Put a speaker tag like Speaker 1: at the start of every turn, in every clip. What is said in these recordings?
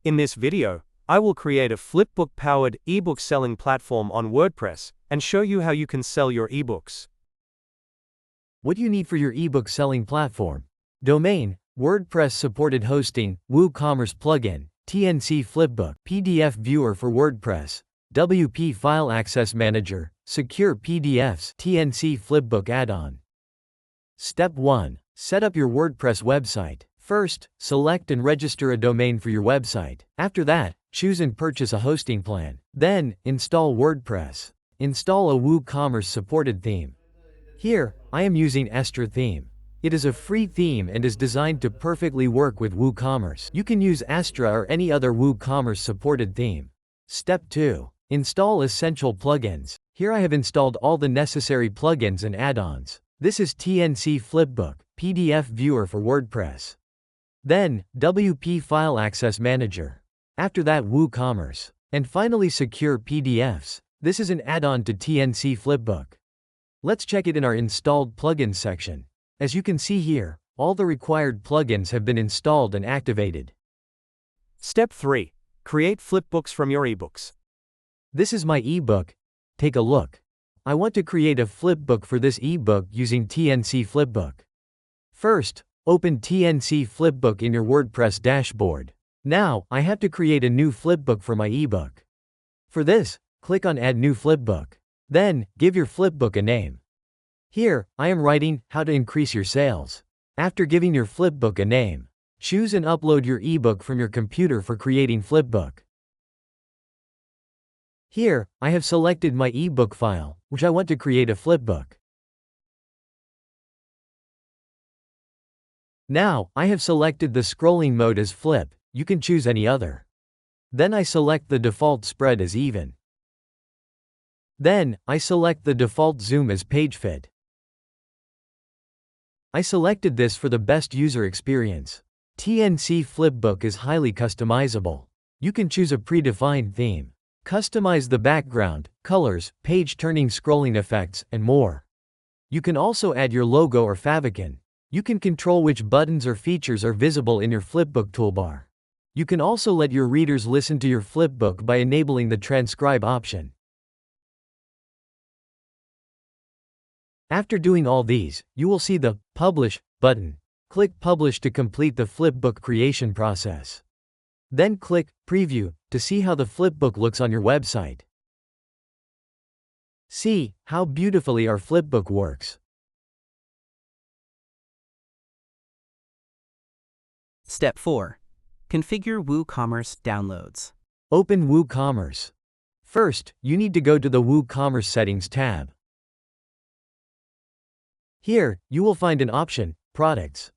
Speaker 1: In this video, I will create a flipbook-powered ebook selling platform on WordPress and show you how you can sell your ebooks.
Speaker 2: What you need for your ebook selling platform: domain, WordPress supported hosting, WooCommerce plugin, TNC Flipbook, PDF viewer for WordPress, WP File Access Manager, secure PDFs, TNC Flipbook add-on. Step 1. Set up your WordPress website. First, select and register a domain for your website. After that, choose and purchase a hosting plan. Then, install WordPress. Install a WooCommerce supported theme. Here, I am using Astra theme. It is a free theme and is designed to perfectly work with WooCommerce. You can use Astra or any other WooCommerce supported theme. Step 2. Install essential plugins. Here I have installed all the necessary plugins and add-ons. This is TNC Flipbook, PDF viewer for WordPress. Then, WP File Access Manager. After that, WooCommerce. And finally, secure PDFs. This is an add-on to TNC Flipbook. Let's check it in our installed plugins section. As you can see here, all the required plugins have been installed and activated.
Speaker 1: Step 3. Create flipbooks from your ebooks.
Speaker 2: This is my ebook. Take a look. I want to create a flipbook for this ebook using TNC Flipbook. First, open TNC Flipbook in your WordPress dashboard. Now, I have to create a new flipbook for my ebook. For this, click on Add New Flipbook. Then, give your flipbook a name. Here, I am writing How to Increase Your Sales. After giving your flipbook a name, choose and upload your ebook from your computer for creating flipbook. Here, I have selected my ebook file, which I want to create a flipbook. Now, I have selected the scrolling mode as flip. You can choose any other. Then I select the default spread as even. Then, I select the default zoom as page fit. I selected this for the best user experience. TNC Flipbook is highly customizable. You can choose a predefined theme. Customize the background, colors, page-turning scrolling effects, and more. You can also add your logo or favicon. You can control which buttons or features are visible in your flipbook toolbar. You can also let your readers listen to your flipbook by enabling the transcribe option. After doing all these, you will see the Publish button. Click Publish to complete the flipbook creation process. Then click Preview to see how the flipbook looks on your website. See how beautifully our flipbook works.
Speaker 3: Step 4. Configure WooCommerce downloads.
Speaker 2: Open WooCommerce. First, you need to go to the WooCommerce Settings tab. Here, you will find an option, Products.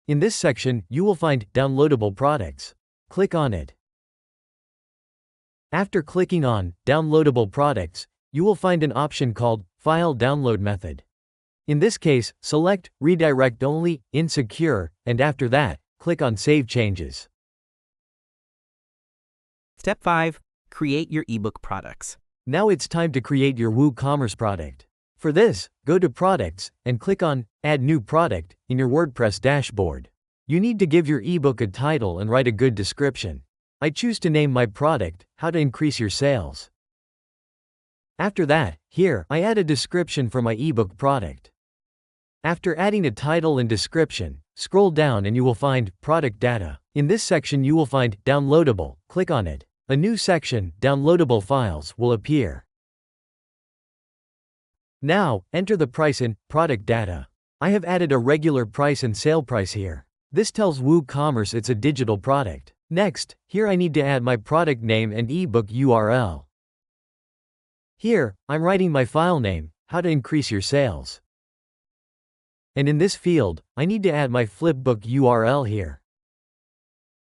Speaker 2: In this section, you will find Downloadable Products. Click on it. After clicking on Downloadable Products, you will find an option called File Download Method. In this case, select Redirect Only, Insecure, and after that, click on Save Changes.
Speaker 3: Step 5. Create your ebook products.
Speaker 2: Now it's time to create your WooCommerce product. For this, go to Products and click on Add New Product in your WordPress dashboard. You need to give your ebook a title and write a good description. I choose to name my product, How to Increase Your Sales. After that, here, I add a description for my ebook product. After adding a title and description, scroll down and you will find Product Data. In this section you will find Downloadable. Click on it. A new section, Downloadable Files, will appear. Now, enter the price in Product Data. I have added a regular price and sale price here. This tells WooCommerce it's a digital product. Next, here I need to add my product name and ebook URL. Here, I'm writing my file name, How to Increase Your Sales. And in this field, I need to add my flipbook URL here.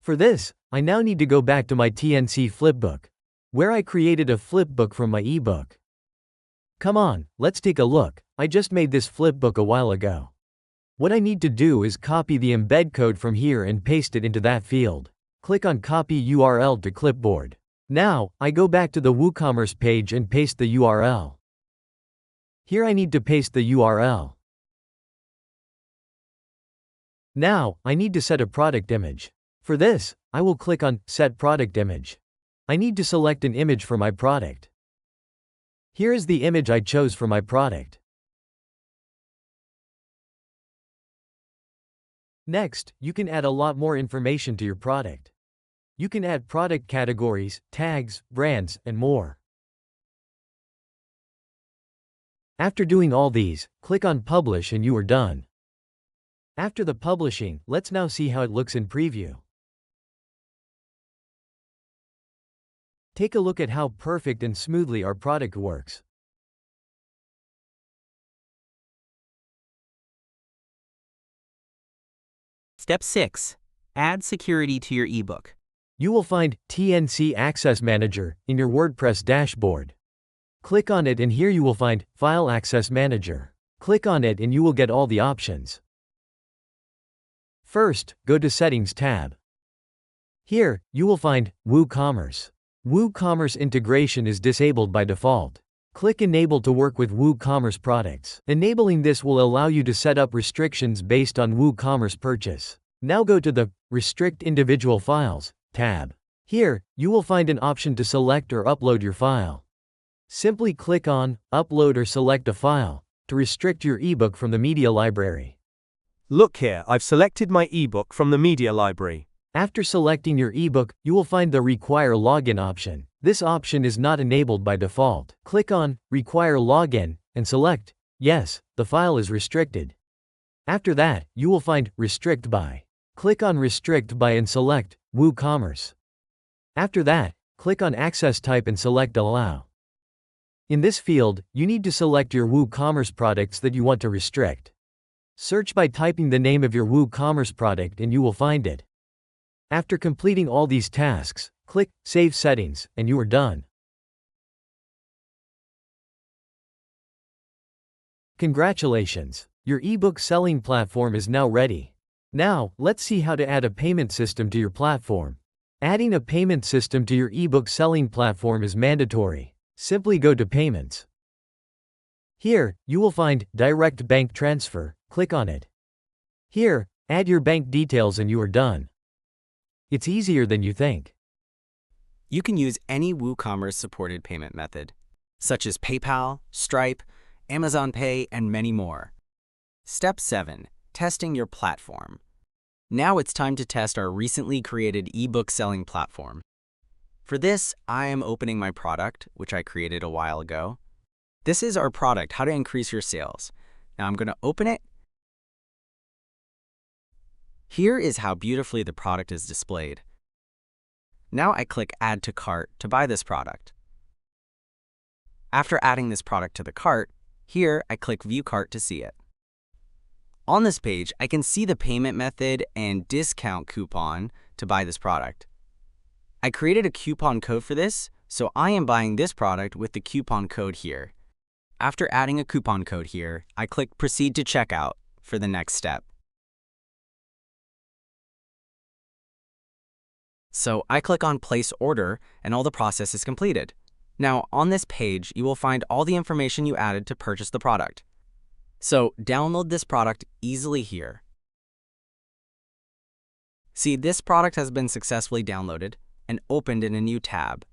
Speaker 2: For this, I now need to go back to my TNC Flipbook, where I created a flipbook from my ebook. Come on, let's take a look. I just made this flipbook a while ago. What I need to do is copy the embed code from here and paste it into that field. Click on Copy URL to Clipboard. Now, I go back to the WooCommerce page and paste the URL. Here I need to paste the URL. Now, I need to set a product image. For this, I will click on Set Product Image. I need to select an image for my product. Here is the image I chose for my product. Next, you can add a lot more information to your product. You can add product categories, tags, brands, and more. After doing all these, click on Publish and you are done. After the publishing, let's now see how it looks in preview. Take a look at how perfect and smoothly our product works.
Speaker 3: Step 6. Add security to your ebook.
Speaker 2: You will find TNC Access Manager in your WordPress dashboard. Click on it and here you will find File Access Manager. Click on it and you will get all the options. First, go to Settings tab. Here, you will find WooCommerce. WooCommerce integration is disabled by default. Click Enable to work with WooCommerce products. Enabling this will allow you to set up restrictions based on WooCommerce purchase. Now go to the Restrict Individual Files tab. Here, you will find an option to select or upload your file. Simply click on Upload or select a file to restrict your ebook from the media library.
Speaker 1: Look here, I've selected my ebook from the media library.
Speaker 2: After selecting your ebook, you will find the Require Login option. This option is not enabled by default. Click on Require Login and select Yes, the file is restricted. After that, you will find Restrict By. Click on Restrict By and select WooCommerce. After that, click on Access Type and select Allow. In this field, you need to select your WooCommerce products that you want to restrict. Search by typing the name of your WooCommerce product and you will find it. After completing all these tasks, click Save Settings and you are done. Congratulations! Your ebook selling platform is now ready. Now, let's see how to add a payment system to your platform. Adding a payment system to your ebook selling platform is mandatory. Simply go to Payments. Here, you will find Direct Bank Transfer. Click on it. Here, add your bank details and you are done. It's easier than you think.
Speaker 3: You can use any WooCommerce supported payment method, such as PayPal, Stripe, Amazon Pay, and many more. Step 7. Testing your platform. Now it's time to test our recently created ebook selling platform. For this, I am opening my product, which I created a while ago. This is our product, How to Increase Your Sales. Now I'm going to open it. Here is how beautifully the product is displayed. Now I click Add to Cart to buy this product. After adding this product to the cart, here I click View Cart to see it. On this page, I can see the payment method and discount coupon to buy this product. I created a coupon code for this, so I am buying this product with the coupon code here. After adding a coupon code here, I click Proceed to Checkout for the next step. So I click on Place Order and all the process is completed. Now on this page, you will find all the information you added to purchase the product. So download this product easily here. See, this product has been successfully downloaded and opened in a new tab.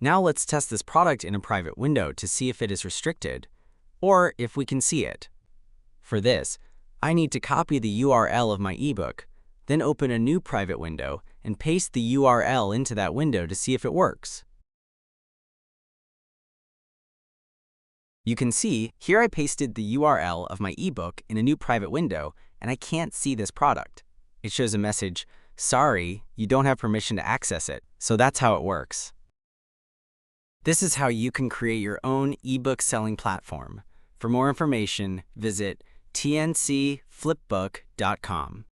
Speaker 3: Now let's test this product in a private window to see if it is restricted or if we can see it. For this, I need to copy the URL of my ebook, then open a new private window and paste the URL into that window to see if it works. You can see, here I pasted the URL of my ebook in a new private window and I can't see this product. It shows a message, "Sorry, you don't have permission to access it." So that's how it works. This is how you can create your own ebook selling platform. For more information, visit tncflipbook.com.